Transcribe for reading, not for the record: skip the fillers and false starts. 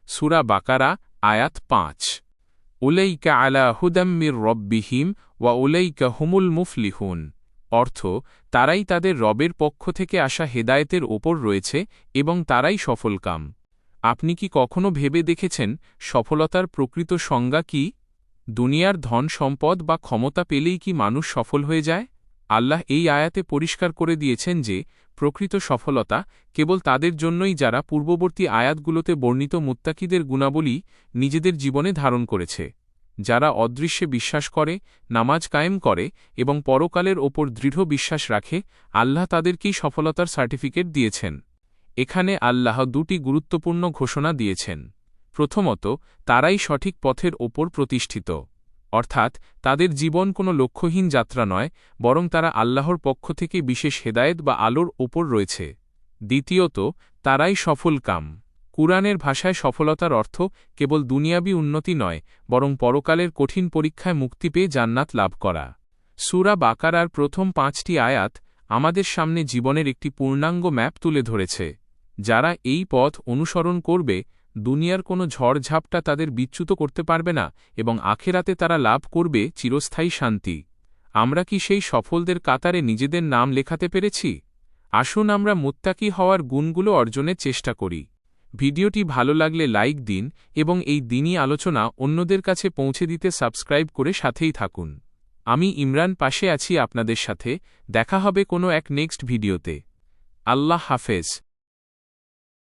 সূরা বাকারা আয়াত ৫। উলাইকা আলা হুদাম মির রব্বিহিম ওয়া উলাইকা হুমুল মুফলিহুন। অর্থ, তারাই তাদের রবের পক্ষ থেকে আসা হেদায়েতের ওপর রয়েছে এবং তারাই সফলকাম। আপনি কি কখনো ভেবে দেখেছেন সফলতার প্রকৃত সংজ্ঞা কি? দুনিয়ার ধন সম্পদ বা ক্ষমতা পেলেই কি মানুষ সফল হয়ে যায়? আল্লাহ এই আয়াতে পরিষ্কার করে দিয়েছেন যে প্রকৃত সফলতা কেবল তাদের জন্যই যারা পূর্ববর্তী আয়াতগুলোতে বর্ণিত মুত্তাকিদের গুণাবলী নিজেদের জীবনে ধারণ করেছে, যারা অদৃশ্যে বিশ্বাস করে, নামাজ কায়েম করে এবং পরকালের ওপর দৃঢ় বিশ্বাস রাখে। আল্লাহ তাদেরকেই সফলতার সার্টিফিকেট দিয়েছেন। এখানে আল্লাহ দুটি গুরুত্বপূর্ণ ঘোষণা দিয়েছেন। প্রথমত, তারাই সঠিক পথের ওপর প্রতিষ্ঠিত, অর্থাৎ তাদের জীবন কোনো লক্ষ্যহীন যাত্রা নয়, বরং তারা আল্লাহর পক্ষ থেকে বিশেষ হেদায়েত বা আলোর ওপর রয়েছে। দ্বিতীয়ত, তারাই সফলকাম। কুরআনের ভাষায় সফলতার অর্থ কেবল দুনিয়াবী উন্নতি নয়, বরং পরকালের কঠিন পরীক্ষায় মুক্তি পেয়ে জান্নাত লাভ করা। সূরা বাকারার প্রথম ৫টি আয়াত আমাদের সামনে জীবনের একটি পূর্ণাঙ্গ ম্যাপ তুলে ধরেছে। যারা এই পথ অনুসরণ করবে, দুনিয়ার কোনো ঝড়ঝাপটা তাদের বিচ্যুত করতে পারবে না এবং আখেরাতে তারা লাভ করবে চিরস্থায়ী শান্তি। আমরা কি সেই সফলদের কাতারে নিজেদের নাম লেখাতে পেরেছি? আসুন আমরা মুত্তাকি হওয়ার গুণগুলো অর্জনের চেষ্টা করি। ভিডিওটি ভালো লাগলে লাইক দিন এবং এই দিনই আলোচনা অন্যদের কাছে পৌঁছে দিতে সাবস্ক্রাইব করে সাথেই থাকুন। আমি ইমরান পাশে আছি আপনাদের সাথে। দেখা হবে কোনো এক নেক্সট ভিডিওতে। আল্লাহ হাফেজ।